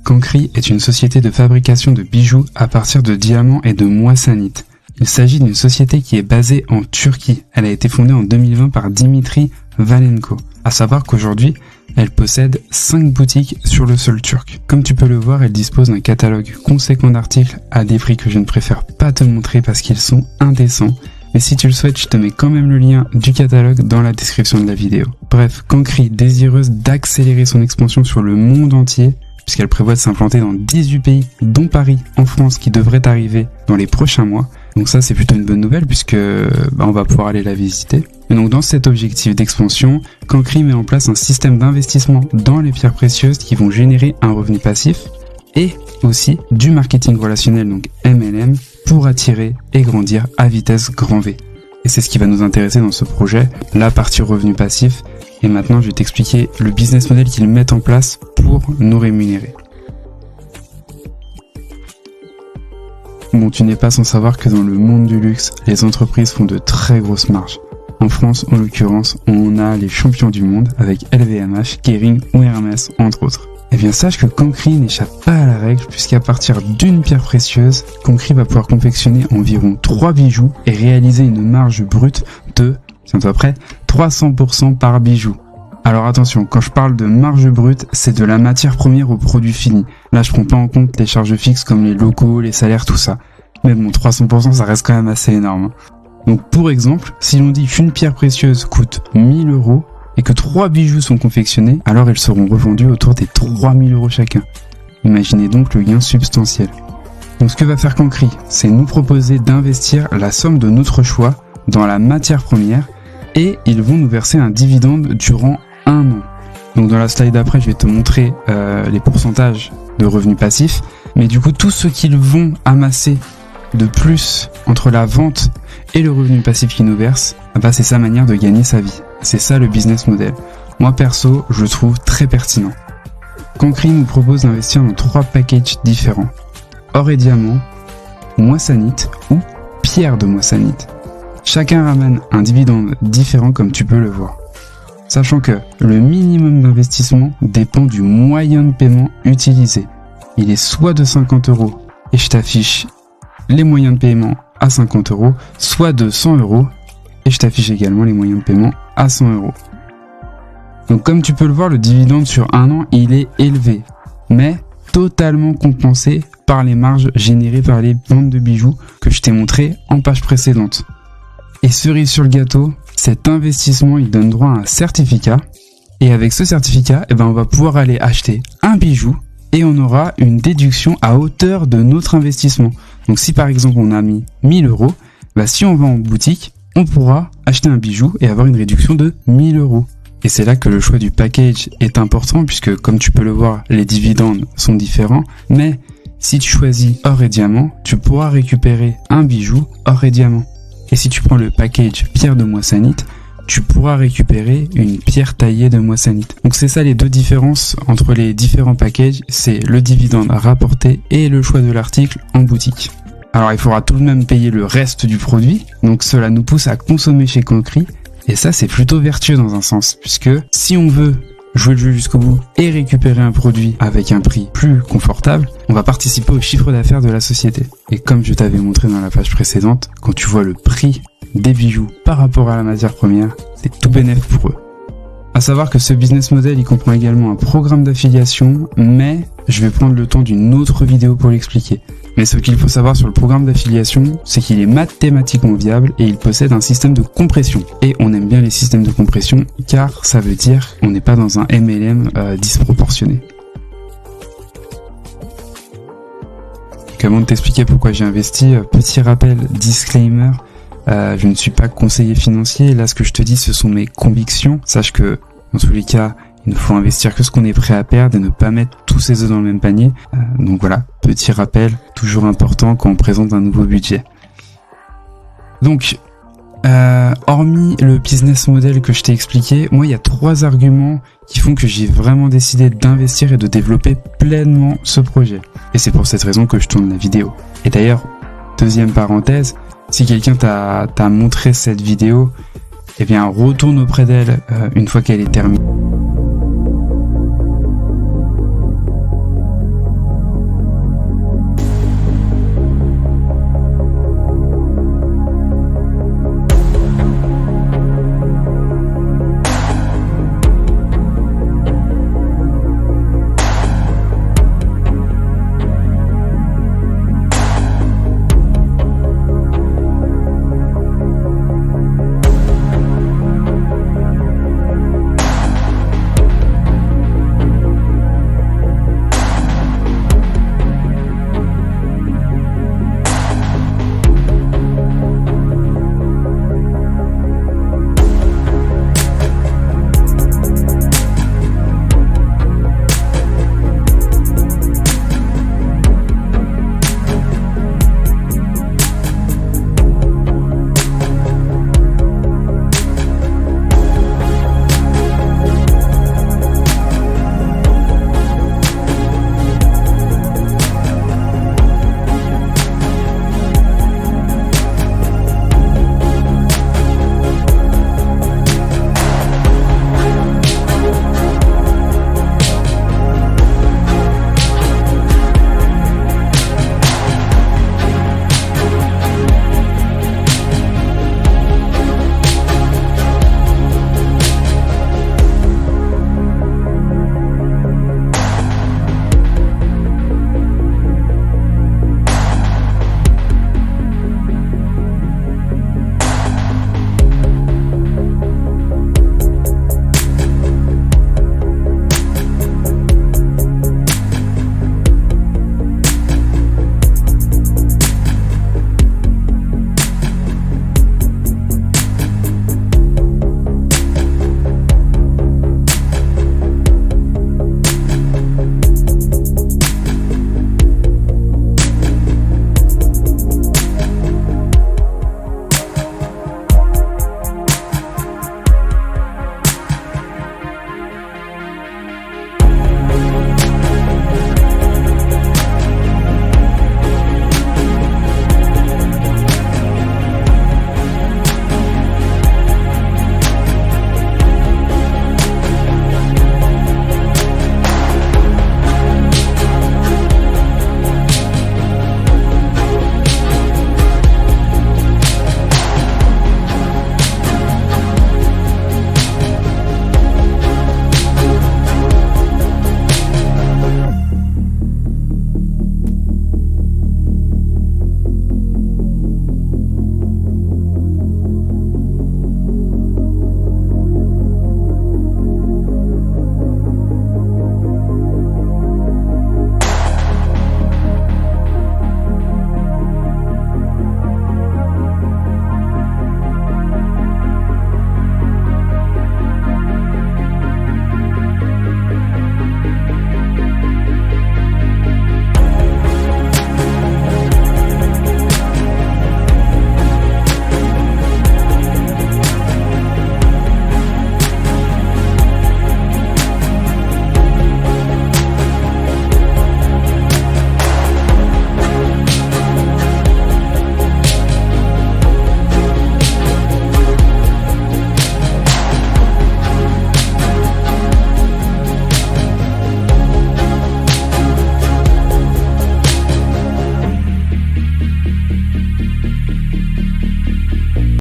Cancri est une société de fabrication de bijoux à partir de diamants et de moissanite. Il s'agit d'une société qui est basée en Turquie. Elle a été fondée en 2020 par Dimitri Valenko. À savoir qu'aujourd'hui, elle possède 5 boutiques sur le sol turc. Comme tu peux le voir, elle dispose d'un catalogue conséquent d'articles à des prix que je ne préfère pas te montrer parce qu'ils sont indécents. Mais si tu le souhaites, je te mets quand même le lien du catalogue dans la description de la vidéo. Bref, Cancri, désireuse d'accélérer son expansion sur le monde entier, puisqu'elle prévoit de s'implanter dans 18 pays, dont Paris, en France, qui devrait arriver dans les prochains mois. Donc ça, c'est plutôt une bonne nouvelle, puisque on va pouvoir aller la visiter. Et donc dans cet objectif d'expansion, Cancri met en place un système d'investissement dans les pierres précieuses qui vont générer un revenu passif, et aussi du marketing relationnel, donc MLM, pour attirer et grandir à vitesse grand V. Et c'est ce qui va nous intéresser dans ce projet, la partie revenu passif. Et maintenant, je vais t'expliquer le business model qu'ils mettent en place pour nous rémunérer. Bon, tu n'es pas sans savoir que dans le monde du luxe, les entreprises font de très grosses marges. En France, en l'occurrence, on a les champions du monde avec LVMH, Kering ou Hermès, entre autres. Eh bien, sache que Cancri n'échappe pas à la règle puisqu'à partir d'une pierre précieuse, Cancri va pouvoir confectionner environ 3 bijoux et réaliser une marge brute de, tiens-toi prêt, 300% par bijou. Alors attention, quand je parle de marge brute, c'est de la matière première au produit fini. Là, je prends pas en compte les charges fixes comme les locaux, les salaires, tout ça. Mais bon, 300%, ça reste quand même assez énorme. Donc pour exemple, si l'on dit qu'une pierre précieuse coûte 1000 € et que 3 bijoux sont confectionnés, alors ils seront revendus autour des 3000 € chacun. Imaginez donc le gain substantiel. Donc ce que va faire Cancri, c'est nous proposer d'investir la somme de notre choix dans la matière première et ils vont nous verser un dividende durant 1 an. Donc dans la slide d'après, je vais te montrer les pourcentages de revenus passifs, mais du coup tout ce qu'ils vont amasser de plus entre la vente et le revenu passif qu'ils nous versent, bah c'est sa manière de gagner sa vie. C'est ça le business model. Moi perso, je le trouve très pertinent. Cancri nous propose d'investir dans 3 packages différents. Or et diamant, moissanite ou pierre de moissanite. Chacun ramène un dividende différent comme tu peux le voir. Sachant que le minimum d'investissement dépend du moyen de paiement utilisé. Il est soit de 50 € et je t'affiche les moyens de paiement à 50 €, soit de 100 € et je t'affiche également les moyens de paiement à 100 €. Donc comme tu peux le voir, le dividende sur 1 an, il est élevé, mais totalement compensé par les marges générées par les ventes de bijoux que je t'ai montré en page précédente. Et cerise sur le gâteau, cet investissement il donne droit à un certificat et avec ce certificat, on va pouvoir aller acheter un bijou et on aura une déduction à hauteur de notre investissement. Donc si par exemple on a mis 1000 €, si on va en boutique, on pourra acheter un bijou et avoir une réduction de 1000 €. Et c'est là que le choix du package est important puisque comme tu peux le voir, les dividendes sont différents. Mais si tu choisis or et diamant, tu pourras récupérer un bijou or et diamant. Et si tu prends le package pierre de moissanite, tu pourras récupérer une pierre taillée de moissanite. Donc c'est ça les deux différences entre les différents packages, c'est le dividende rapporté et le choix de l'article en boutique. Alors il faudra tout de même payer le reste du produit, donc cela nous pousse à consommer chez Cancri, et ça c'est plutôt vertueux dans un sens, puisque si on veut jouer le jeu jusqu'au bout et récupérer un produit avec un prix plus confortable, on va participer au chiffre d'affaires de la société. Et comme je t'avais montré dans la page précédente, quand tu vois le prix des bijoux par rapport à la matière première, c'est tout bénef pour eux. À savoir que ce business model, il comprend également un programme d'affiliation, mais je vais prendre le temps d'une autre vidéo pour l'expliquer. Mais ce qu'il faut savoir sur le programme d'affiliation, c'est qu'il est mathématiquement viable et il possède un système de compression. Et on aime bien les systèmes de compression car ça veut dire qu'on n'est pas dans un MLM disproportionné. Donc avant de t'expliquer pourquoi j'ai investi, petit rappel, disclaimer, je ne suis pas conseiller financier. Là, ce que je te dis, ce sont mes convictions. Sache que, dans tous les cas, il ne faut investir que ce qu'on est prêt à perdre et ne pas mettre tous ses œufs dans le même panier. Donc voilà, petit rappel, toujours important quand on présente un nouveau budget. Donc, hormis le business model que je t'ai expliqué, moi il y a 3 arguments qui font que j'ai vraiment décidé d'investir et de développer pleinement ce projet. Et c'est pour cette raison que je tourne la vidéo. Et d'ailleurs, deuxième parenthèse, si quelqu'un t'a montré cette vidéo, retourne auprès d'elle une fois qu'elle est terminée.